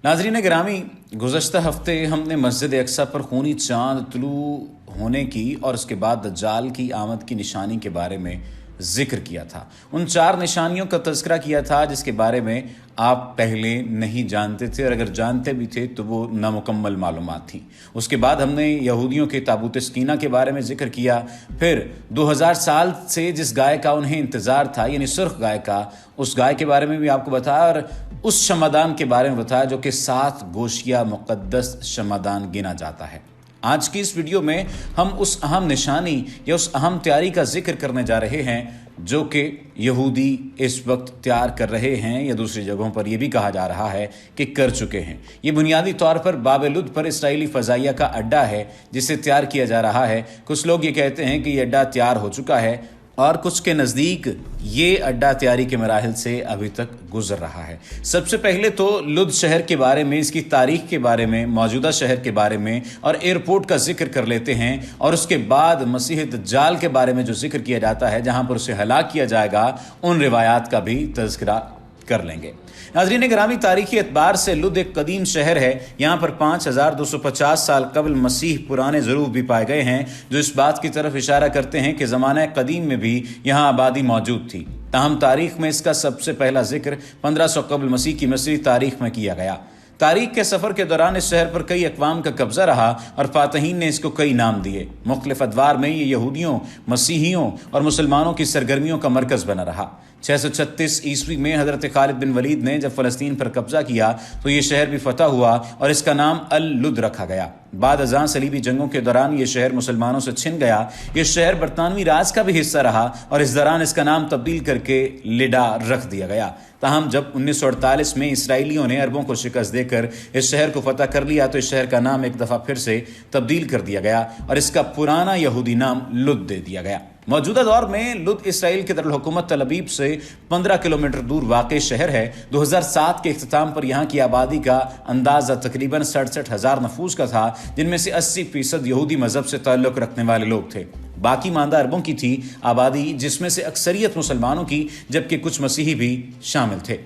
नाज़रीन गिरामी, गुज़श्ता हफ्ते हमने मस्जिद अक्सा पर खूनी चाँद तुलू होने की और उसके बाद दज्जाल की आमद की निशानी के बारे में ज़िक्र किया था। उन 4 निशानियों का तज़किरा किया था जिसके बारे में आप पहले नहीं जानते थे, और अगर जानते भी थे तो वो नामुकम्मल मालूमात थी। उसके बाद हमने यहूदियों के ताबूत सकीना के बारे में ज़िक्र किया। फिर 2000 साल से जिस गाय का उन्हें इंतज़ार था, यानी सुर्ख गाय का, उस गाय के बारे में भी आपको बताया, और उस शमादान के बारे में बताया जो कि 7 गोशिया मुक़द्दस शमादान गिना जाता है। आज की इस वीडियो में हम उस अहम निशानी या उस अहम तैयारी का जिक्र करने जा रहे हैं जो कि यहूदी इस वक्त तैयार कर रहे हैं, या दूसरी जगहों पर यह भी कहा जा रहा है कि कर चुके हैं। ये बुनियादी तौर पर बाब लुद पर इसराइली फ़ज़ाइया का अड्डा है जिसे तैयार किया जा रहा है। कुछ लोग ये कहते हैं कि ये अड्डा तैयार हो चुका है, और कुछ के नज़दीक ये अड्डा तैयारी के मराहिल से अभी तक गुजर रहा है। सबसे पहले तो लुद शहर के बारे में, इसकी तारीख के बारे में, मौजूदा शहर के बारे में और एयरपोर्ट का जिक्र कर लेते हैं, और उसके बाद मसीह दज्जाल के बारे में जो जिक्र किया जाता है जहां पर उसे हलाक किया जाएगा, उन रिवायात का भी तज़किरा कर लेंगे। नाज़रीन गिरामी, तारीखी एतबार से लुद एक कदीम शहर है। यहाँ पर 5250 साल कबल मसीह पुराने ज़रूर भी पाए गए हैं जो इस बात की तरफ इशारा करते हैं कि ज़माना कदीम में भी यहाँ आबादी मौजूद थी। ताहम तारीख में इसका सबसे पहला जिक्र 1500 कबल मसीह की मिस्री तारीख में किया गया। तारीख के सफ़र के दौरान इस शहर पर कई अक़वाम का कब्ज़ा रहा और फातहीन ने इसको कई नाम दिए। मुख्तलिफ़ अदवार में ये यहूदियों, मसीहियों और मुसलमानों की सरगर्मियों का मरकज़ बना रहा। 636 ईस्वी में हज़रत खालिद बिन वलीद ने जब फ़लस्तीन पर कब्ज़ा किया तो ये शहर भी फतह हुआ और इसका नाम अल लुद रखा गया। बाद अज़ां सलीबी जंगों के दौरान ये शहर मुसलमानों से छिन गया। ये शहर बरतानवी राज का भी हिस्सा रहा और इस दौरान इसका नाम तब्दील करके लिडा रख दिया गया। ताहम जब 1948 में इसराइलियों ने अरबों को शिकस्त देकर इस शहर को फतह कर लिया तो इस शहर का नाम एक दफ़ा फिर से तब्दील कर दिया गया और इसका पुराना यहूदी नाम लुद दे दिया गया। मौजूदा दौर में लुद इसराइल के दारुल हुकूमत तल अबीब से 15 किलोमीटर दूर वाक़ शहर है। 2007 के इख्तिताम पर यहाँ की आबादी का अंदाज़ा तकरीबन 67,000 नफूस का था, जिनमें से 80% यहूदी मज़हब से ताल्लुक़ रखने वाले लोग थे। बाकी मानदा अरबों की थी आबादी, जिसमें से अक्सरियत मुसलमानों की, जबकि कुछ मसीही भी शामिल थे।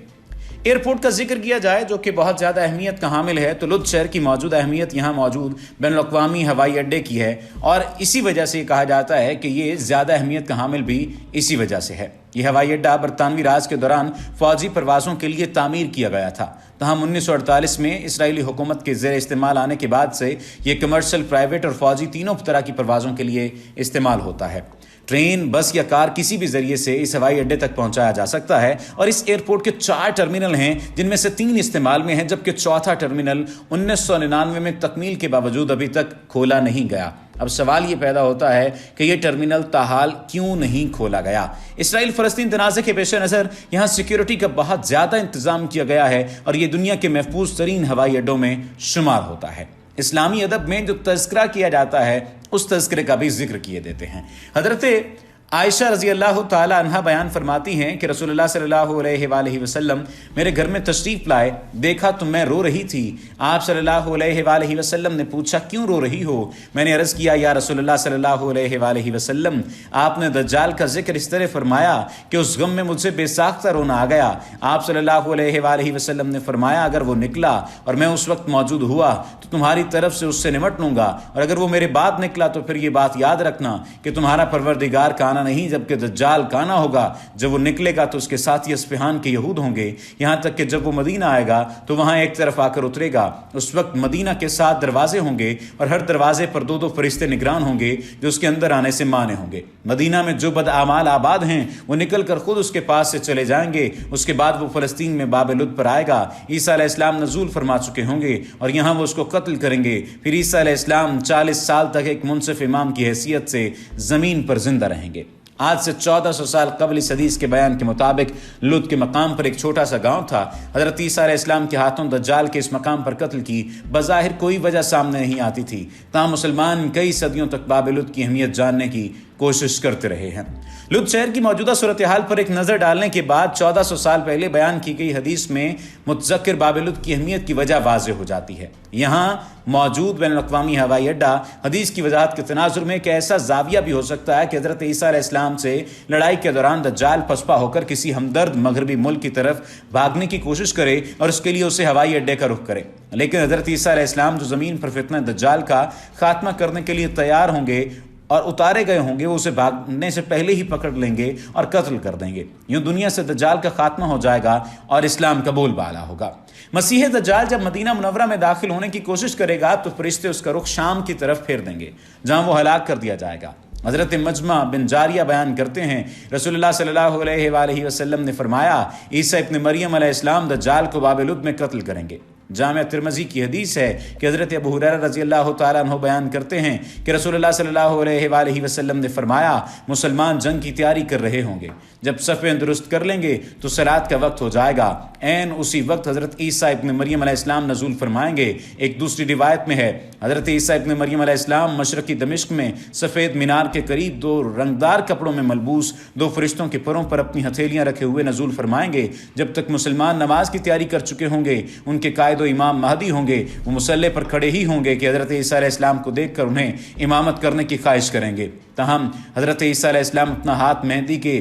एयरपोर्ट का जिक्र किया जाए जो कि बहुत ज़्यादा अहमियत का हामिल है, तो लुद शहर की मौजूदा अहमियत यहाँ मौजूद बैनुल-अक़वामी हवाई अड्डे की है, और इसी वजह से कहा जाता है कि ये ज़्यादा अहमियत का हामिल भी इसी वजह से है। यह हवाई अड्डा बरतानवी राज के दौरान फ़ौजी परवाज़ों के लिए तामीर किया गया था। तहम 1948 में इसराइली हुकूमत के ज़ेर इस्तेमाल आने के बाद से ये कमर्शियल, प्राइवेट और फ़ौजी तीनों तरह की परवाज़ों के लिए इस्तेमाल होता है। ट्रेन, बस या कार किसी भी जरिए से इस हवाई अड्डे तक पहुंचाया जा सकता है, और इस एयरपोर्ट के 4 टर्मिनल हैं जिनमें से 3 इस्तेमाल में हैं, जबकि चौथा टर्मिनल 1999 में तकमील के बावजूद अभी तक खोला नहीं गया। अब सवाल ये पैदा होता है कि ये टर्मिनल ताहाल क्यों नहीं खोला गया। इसराइल फ़लस्तीन तनाज़े के पेश नज़र यहाँ सिक्योरिटी का बहुत ज़्यादा इंतज़ाम किया गया है और ये दुनिया के महफूज तरीन हवाई अड्डों में शुमार होता है। इस्लामी अदब में जो तज़किरा किया जाता है उस तज़किरे का भी जिक्र किए देते हैं। हज़रत आयशा रज़ी अल्लाह ताला अन्हा बयान फरमाती हैं कि रसूलुल्लाह सल्लल्लाहु अलैहि वसल्लम मेरे घर में तशरीफ़ लाए, देखा तो मैं रो रही थी। आप सल्लल्लाहु अलैहि वसल्लम ने पूछा, क्यों रो रही हो? मैंने अर्ज़ किया, या रसूलुल्लाह सल्लल्लाहु अलैहि वसल्लम, आपने दज्जाल का जिक्र इस तरह फरमाया कि उस गम में मुझसे बेसाख्ता रोना आ गया। आप सल्लल्लाहु अलैहि वसल्लम ने फरमाया, अगर वो निकला और मैं उस वक्त मौजूद हुआ तो तुम्हारी तरफ से उससे निमट लूँगा, और अगर वो मेरे बाद निकला तो फिर ये बात याद रखना कि तुम्हारा परवरदिगार काना नहीं, जबकि दज्जाल काना होगा। जब वो निकलेगा तो उसके साथी अस्फहान के यहूद होंगे, यहाँ तक कि जब वो मदीना आएगा तो वहाँ एक तरफ आकर उतरेगा। उस वक्त मदीना के 7 दरवाजे होंगे और हर दरवाजे पर 2-2 फरिश्ते निगरान होंगे जो उसके अंदर आने से माने होंगे। मदीना में जो बदआमाल आबाद हैं वो निकल कर खुद उसके पास से चले जाएंगे। उसके बाद वो फ़लस्तीन में बाब लुद पर आएगा। ईसा अलैहिस्सलाम नज़ूल फरमा चुके होंगे और यहाँ वो उसको कत्ल करेंगे। फिर ईसा अलैहिस्सलाम 40 साल तक एक मुनसिफ इमाम की हैसियत से ज़मीन पर जिंदा रहेंगे। आज से 1400 साल कबल इस हदीस के बयान के मुताबिक लुद के मकाम पर एक छोटा सा गांव था। हज़रत ईसा अलैहिस्सलाम के हाथों दज्जाल के इस मकाम पर कत्ल की बज़ाहिर कोई वजह सामने नहीं आती थी। ताहम मुसलमान कई सदियों तक बाब लुद की अहमियत जानने की कोशिश करते रहे हैं। लुद शहर की मौजूदा सूरत हाल पर एक नज़र डालने के बाद 1400 साल पहले बयान की गई हदीस में मुतज़क्किर बाब लुद की अहमियत की वजह वाज़ेह हो जाती है। यहाँ मौजूद बैनुल-अक़वामी हवाई अड्डा हदीस की वजाहत के तनाजुर में एक ऐसा जाविया भी हो सकता है कि हज़रत ईसा अलैहिस्सलाम से लड़ाई के दौरान दज्जाल पसपा होकर किसी हमदर्द मगरबी मुल्क की तरफ भागने की कोशिश करे और उसके लिए उसे हवाई अड्डे का रुख करे, लेकिन हज़रत ईसा अलैहिस्सलाम जो ज़मीन पर फितना दज्जाल का खात्मा करने के लिए तैयार होंगे और उतारे गए होंगे, वो उसे भागने से पहले ही पकड़ लेंगे और कत्ल कर देंगे। यूं दुनिया से दज्जाल का खात्मा हो जाएगा और इस्लाम का बोलबाला होगा। मसीह दज्जाल जब मदीना मुनव्वरा में दाखिल होने की कोशिश करेगा तो फरिश्ते उसका रुख शाम की तरफ फेर देंगे, जहां वो हलाक कर दिया जाएगा। हज़रत मजमा बिन जारिया बयान करते हैं, रसूलुल्लाह सल्लल्लाहु अलैहि वसल्लम ने फरमाया, ईसा इब्न मरियम अलैहिस्सलाम दज्जाल को बाब लुद में कत्ल करेंगे। जामिया तिरमिज़ी की हदीस है कि हज़रत अबू हुरैरा रज़ी अल्लाह तआला अन्हु बयान करते हैं कि रसूलुल्लाह सल्लल्लाहु अलैहि वसल्लम ने फरमाया, मुसलमान जंग की तैयारी कर रहे होंगे, जब सफ़ें दुरुस्त कर लेंगे तो सलात का वक्त हो जाएगा। ऐन उसी वक्त हज़रत ईसा इब्न मरियम अलैहिस्सलाम नज़ूल फरमाएंगे। एक दूसरी रिवायत में है, हज़रत ईसा इब्न मरियम अलैहिस्सलाम मशरक़ी दमिश्क में सफ़ेद मीनार के करीब दो रंगदार कपड़ों में मलबूस दो फरिश्तों के परों पर अपनी हथेलियाँ रखे हुए नज़ूल फरमाएंगे। जब तक मुसलमान नमाज की तैयारी कर चुके होंगे, उनके कायद इमाम महदी होंगे, वो मुसल्ले पर खड़े ही होंगे कि हज़रत ईसा अलैहिस्सलाम को देखकर उन्हें इमामत करने की ख्वाहिश करेंगे। तहम हज़रत ईसा अलैहिस्सलाम अपना हाथ मेहदी के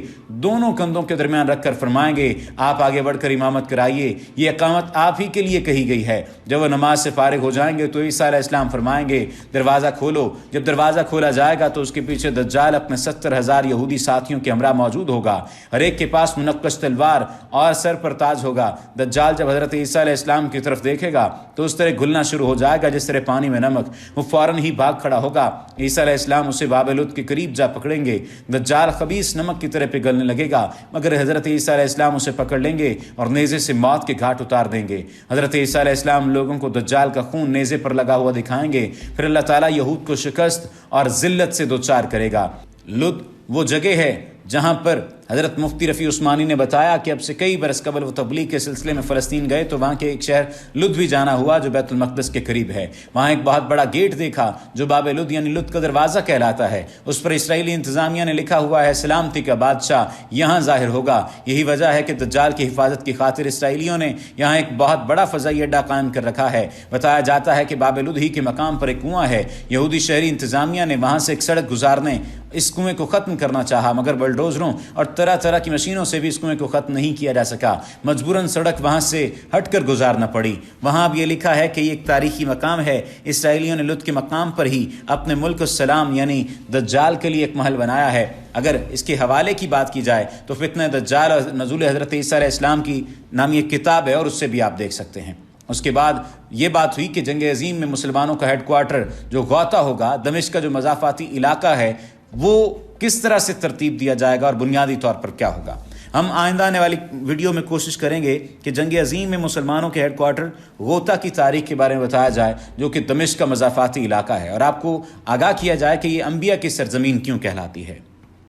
दोनों कंधों के दरमियान रखकर फरमाएंगे, आप आगे बढ़कर इमामत कराइए, ये इकामत आप ही के लिए कही गई है। जब वह नमाज से फारिग हो जाएंगे तो ईसा अलैहिस्सलाम फरमाएंगे, दरवाज़ा खोलो। जब दरवाज़ा खोला जाएगा तो उसके पीछे दज्जाल अपने 70,000 यहूदी साथियों के हमरा मौजूद होगा। हर एक के पास मुनक्कश तलवार और सर पर ताज होगा। दज्जाल जब हज़रत ईसा अलैहिस्सलाम की तरफ देखेगा तो उस तरह घुलना शुरू हो जाएगा जिस तरह पानी में नमक। वो फौरन ही भाग खड़ा होगा। ईसा अलैहिस्सलाम उसे बाब लुद के करीब जा पकड़ेंगे। दज्जाल खबीस नमक की तरह पिघलने लगेगा, मगर हज़रत ईसा अलैहिस्सलाम उसे पकड़ लेंगे और नेज़े से मौत के घाट उतार देंगे। हज़रत ईसा अलैहिस्सलाम लोगों को दज्जाल का खून नेज़े पर लगा हुआ दिखाएंगे। फिर अल्लाह ताला यहूद को शिकस्त और जिल्लत से दोचार करेगा। लुद वो जगह है जहाँ पर हज़रत मुफ्ती रफ़ी उस्मानी ने बताया कि अब से कई बरस कबल वो तबलीग के सिलसिले में फ़लस्तीन गए तो वहाँ के एक शहर लुद भी जाना हुआ जो बैतुल मक़दस के करीब है। वहाँ एक बहुत बड़ा गेट देखा जो बाब लुद यानी लुद का दरवाज़ा कहलाता है। उस पर इसराइली इंतज़ामिया ने लिखा हुआ है, सलामती का बादशाह यहाँ ज़ाहिर होगा। यही वजह है कि दज्जाल की हिफाजत की खातिर इसराइलियों ने यहाँ एक बहुत बड़ा फ़ज़ाई अड्डा कायम कर रखा है। बताया जाता है कि बाब लुद ही के मकाम पर एक कुआँ है। यहूदी शहरी इंतज़ामिया ने वहाँ से एक सड़क गुजारने इस कुएँ को ख़त्म करना चाहा, मगर बुलडोज़रों और तरह तरह की मशीनों से भी इस कुएँ को ख़त्म नहीं किया जा सका। मजबूरन सड़क वहाँ से हटकर गुजारना पड़ी। वहाँ अब ये लिखा है कि ये एक तारीखी मकाम है। इसराइलियों ने लुद के मकाम पर ही अपने मुल्क सलाम यानी दज्जाल के लिए एक महल बनाया है। अगर इसके हवाले की बात की जाए तो फितना दज्जाल और नज़ूल हज़रत ईसा अलैहिस्सलाम की नामी एक किताब है और उससे भी आप देख सकते हैं। उसके बाद ये बात हुई कि जंग अज़ीम में मुसलमानों का हेडक्वार्टर जो गौता होगा, दमिश्क का जो मज़ाफ़ाती इलाका है, वो किस तरह से तरतीब दिया जाएगा और बुनियादी तौर पर क्या होगा। हम आइंदा आने वाली वीडियो में कोशिश करेंगे कि जंग अज़ीम में मुसलमानों के हेडक्वार्टर गोता की तारीख के बारे में बताया जाए, जो कि दमिश्क का मज़ाफ़ाती इलाका है, और आपको आगाह किया जाए कि ये अंबिया की सरजमीन क्यों कहलाती है।